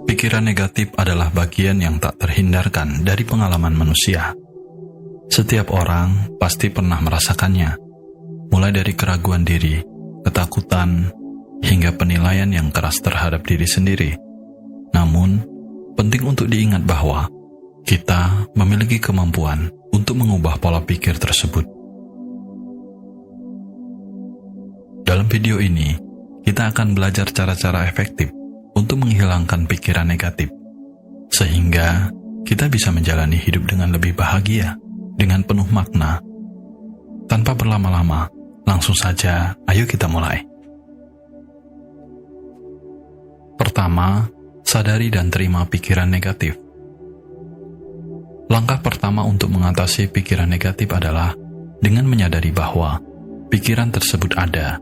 Pikiran negatif adalah bagian yang tak terhindarkan dari pengalaman manusia. Setiap orang pasti pernah merasakannya, mulai dari keraguan diri, ketakutan, hingga penilaian yang keras terhadap diri sendiri. Namun, penting untuk diingat bahwa kita memiliki kemampuan untuk mengubah pola pikir tersebut. Dalam video ini, kita akan belajar cara-cara efektif untuk menghilangkan pikiran negatif, sehingga kita bisa menjalani hidup dengan lebih bahagia, dengan penuh makna. Tanpa berlama-lama, langsung saja ayo kita mulai. Pertama, sadari dan terima pikiran negatif. Langkah pertama untuk mengatasi pikiran negatif adalah dengan menyadari bahwa pikiran tersebut ada.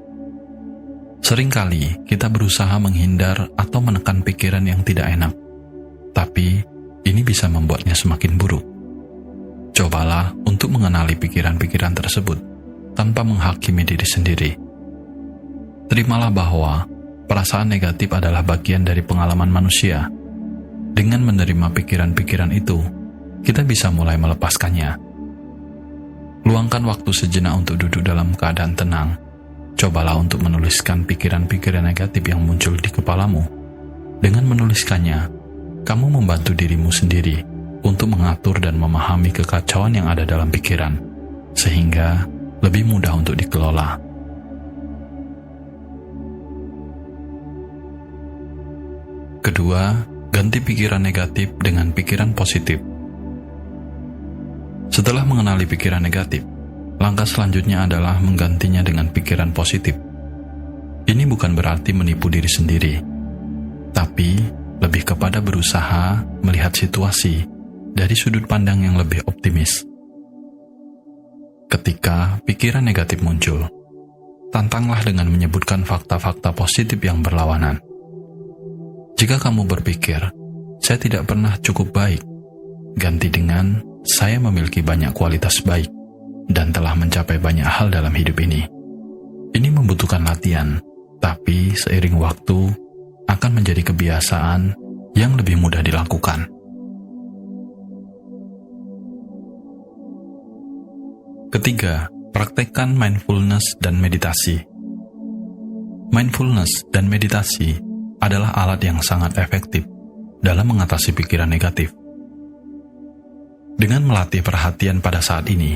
Seringkali kita berusaha menghindar atau menekan pikiran yang tidak enak, tapi ini bisa membuatnya semakin buruk. Cobalah untuk mengenali pikiran-pikiran tersebut tanpa menghakimi diri sendiri. Terimalah bahwa perasaan negatif adalah bagian dari pengalaman manusia. Dengan menerima pikiran-pikiran itu, kita bisa mulai melepaskannya. Luangkan waktu sejenak untuk duduk dalam keadaan tenang. Cobalah untuk menuliskan pikiran-pikiran negatif yang muncul di kepalamu. Dengan menuliskannya, kamu membantu dirimu sendiri untuk mengatur dan memahami kekacauan yang ada dalam pikiran, sehingga lebih mudah untuk dikelola. Kedua, ganti pikiran negatif dengan pikiran positif. Setelah mengenali pikiran negatif, langkah selanjutnya adalah menggantinya dengan pikiran positif. Ini bukan berarti menipu diri sendiri, tapi lebih kepada berusaha melihat situasi dari sudut pandang yang lebih optimis. Ketika pikiran negatif muncul, tantanglah dengan menyebutkan fakta-fakta positif yang berlawanan. Jika kamu berpikir, saya tidak pernah cukup baik, ganti dengan saya memiliki banyak kualitas baik dan telah mencapai banyak hal dalam hidup ini. Ini membutuhkan latihan, tapi seiring waktu akan menjadi kebiasaan yang lebih mudah dilakukan. Ketiga, praktekkan mindfulness dan meditasi. Mindfulness dan meditasi adalah alat yang sangat efektif dalam mengatasi pikiran negatif. Dengan melatih perhatian pada saat ini,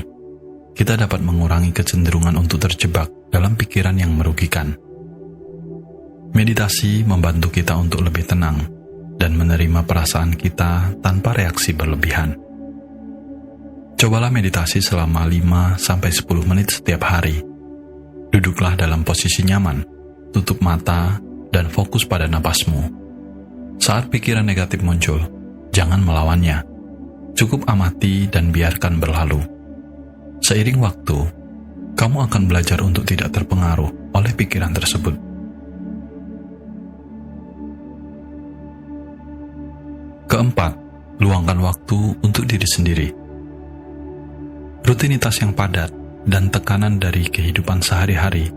kita dapat mengurangi kecenderungan untuk terjebak dalam pikiran yang merugikan. Meditasi membantu kita untuk lebih tenang dan menerima perasaan kita tanpa reaksi berlebihan. Cobalah meditasi selama 5-10 menit setiap hari. Duduklah dalam posisi nyaman, tutup mata, dan fokus pada napasmu. Saat pikiran negatif muncul, jangan melawannya. Cukup amati dan biarkan berlalu. Seiring waktu, kamu akan belajar untuk tidak terpengaruh oleh pikiran tersebut. Keempat, luangkan waktu untuk diri sendiri. Rutinitas yang padat dan tekanan dari kehidupan sehari-hari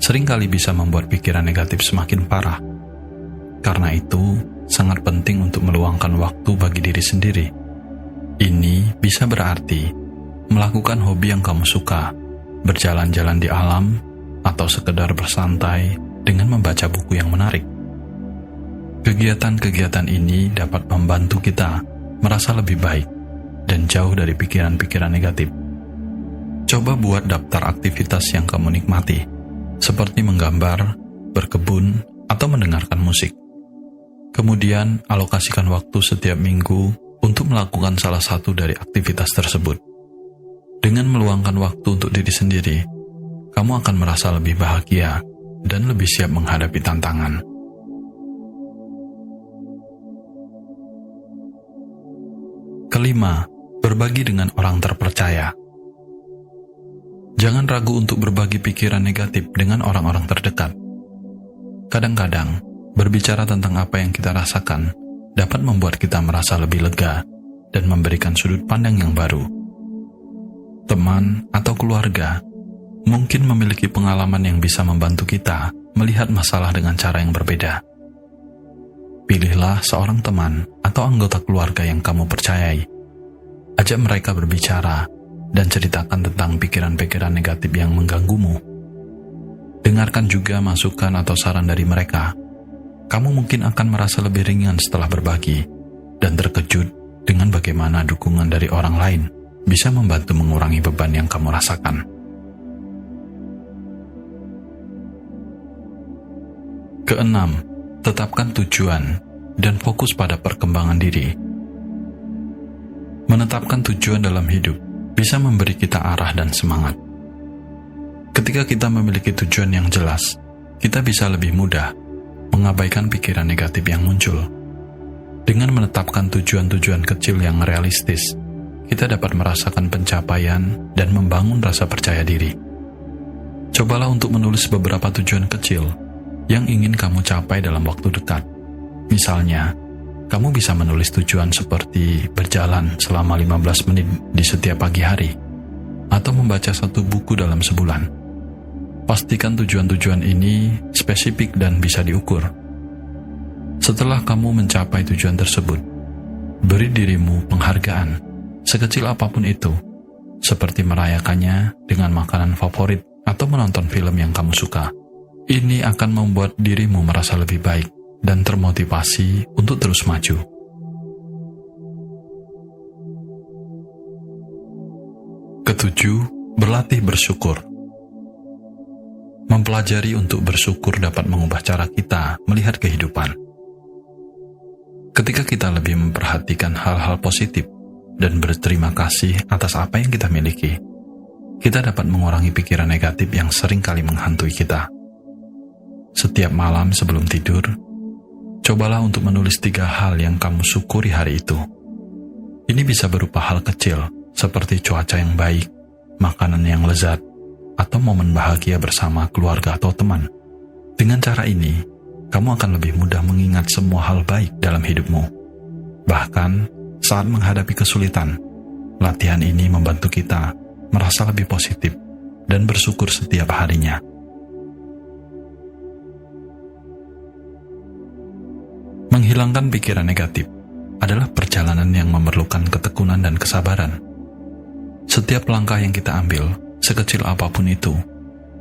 seringkali bisa membuat pikiran negatif semakin parah. Karena itu, sangat penting untuk meluangkan waktu bagi diri sendiri. Ini bisa berarti melakukan hobi yang kamu suka, berjalan-jalan di alam, atau sekedar bersantai dengan membaca buku yang menarik. Kegiatan-kegiatan ini dapat membantu kita merasa lebih baik dan jauh dari pikiran-pikiran negatif. Coba buat daftar aktivitas yang kamu nikmati, seperti menggambar, berkebun, atau mendengarkan musik. Kemudian, alokasikan waktu setiap minggu untuk melakukan salah satu dari aktivitas tersebut. Dengan meluangkan waktu untuk diri sendiri, kamu akan merasa lebih bahagia dan lebih siap menghadapi tantangan. Kelima, berbagi dengan orang terpercaya. Jangan ragu untuk berbagi pikiran negatif dengan orang-orang terdekat. Kadang-kadang, berbicara tentang apa yang kita rasakan dapat membuat kita merasa lebih lega dan memberikan sudut pandang yang baru. Teman atau keluarga mungkin memiliki pengalaman yang bisa membantu kita melihat masalah dengan cara yang berbeda. Pilihlah seorang teman atau anggota keluarga yang kamu percayai. Ajak mereka berbicara dan ceritakan tentang pikiran-pikiran negatif yang mengganggumu. Dengarkan juga masukan atau saran dari mereka. Kamu mungkin akan merasa lebih ringan setelah berbagi dan terkejut dengan bagaimana dukungan dari orang lain bisa membantu mengurangi beban yang kamu rasakan. Keenam, tetapkan tujuan dan fokus pada perkembangan diri. Menetapkan tujuan dalam hidup bisa memberi kita arah dan semangat. Ketika kita memiliki tujuan yang jelas, kita bisa lebih mudah mengabaikan pikiran negatif yang muncul. Dengan menetapkan tujuan-tujuan kecil yang realistis, kita dapat merasakan pencapaian dan membangun rasa percaya diri. Cobalah untuk menulis beberapa tujuan kecil yang ingin kamu capai dalam waktu dekat. Misalnya, kamu bisa menulis tujuan seperti berjalan selama 15 menit di setiap pagi hari, atau membaca satu buku dalam sebulan. Pastikan tujuan-tujuan ini spesifik dan bisa diukur. Setelah kamu mencapai tujuan tersebut, beri dirimu penghargaan, sekecil apapun itu, seperti merayakannya dengan makanan favorit atau menonton film yang kamu suka. Ini akan membuat dirimu merasa lebih baik dan termotivasi untuk terus maju. Ketujuh, berlatih bersyukur. Mempelajari untuk bersyukur dapat mengubah cara kita melihat kehidupan. Ketika kita lebih memperhatikan hal-hal positif dan berterima kasih atas apa yang kita miliki, kita dapat mengurangi pikiran negatif yang sering kali menghantui kita. Setiap malam sebelum tidur, cobalah untuk menulis 3 hal yang kamu syukuri hari itu. Ini bisa berupa hal kecil, seperti cuaca yang baik, makanan yang lezat, atau momen bahagia bersama keluarga atau teman. Dengan cara ini, kamu akan lebih mudah mengingat semua hal baik dalam hidupmu. Bahkan, saat menghadapi kesulitan, latihan ini membantu kita merasa lebih positif dan bersyukur setiap harinya. Menghilangkan pikiran negatif adalah perjalanan yang memerlukan ketekunan dan kesabaran. Setiap langkah yang kita ambil, sekecil apapun itu,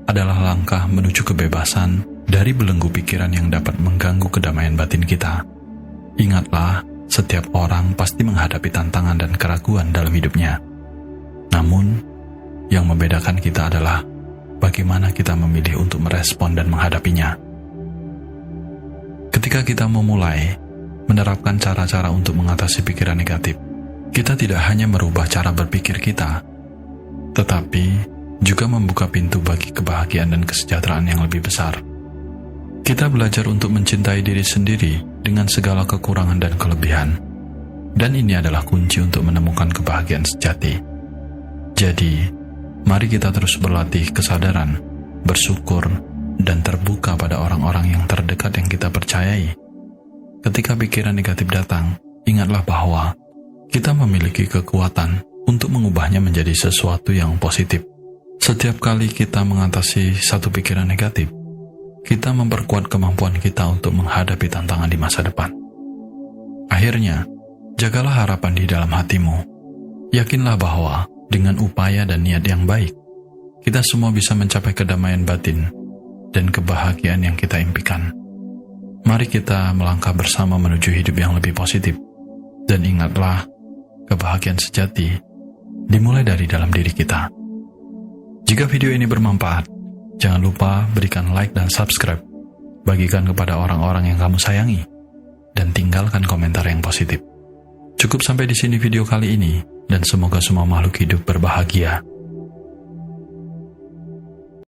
adalah langkah menuju kebebasan dari belenggu pikiran yang dapat mengganggu kedamaian batin kita. Ingatlah, setiap orang pasti menghadapi tantangan dan keraguan dalam hidupnya. Namun, yang membedakan kita adalah bagaimana kita memilih untuk merespon dan menghadapinya. Ketika kita memulai menerapkan cara-cara untuk mengatasi pikiran negatif, kita tidak hanya merubah cara berpikir kita, tetapi juga membuka pintu bagi kebahagiaan dan kesejahteraan yang lebih besar. Kita belajar untuk mencintai diri sendiri dengan segala kekurangan dan kelebihan, dan ini adalah kunci untuk menemukan kebahagiaan sejati. Jadi, mari kita terus berlatih kesadaran, bersyukur, dan terbuka pada orang-orang yang terdekat yang kita percayai. Ketika pikiran negatif datang, ingatlah bahwa kita memiliki kekuatan untuk mengubahnya menjadi sesuatu yang positif. Setiap kali kita mengatasi satu pikiran negatif, kita memperkuat kemampuan kita untuk menghadapi tantangan di masa depan. Akhirnya, jagalah harapan di dalam hatimu. Yakinlah bahwa dengan upaya dan niat yang baik, kita semua bisa mencapai kedamaian batin dan kebahagiaan yang kita impikan. Mari kita melangkah bersama menuju hidup yang lebih positif. Dan ingatlah, kebahagiaan sejati dimulai dari dalam diri kita. Jika video ini bermanfaat, jangan lupa berikan like dan subscribe. Bagikan kepada orang-orang yang kamu sayangi, dan tinggalkan komentar yang positif. Cukup sampai di sini video kali ini, dan semoga semua makhluk hidup berbahagia.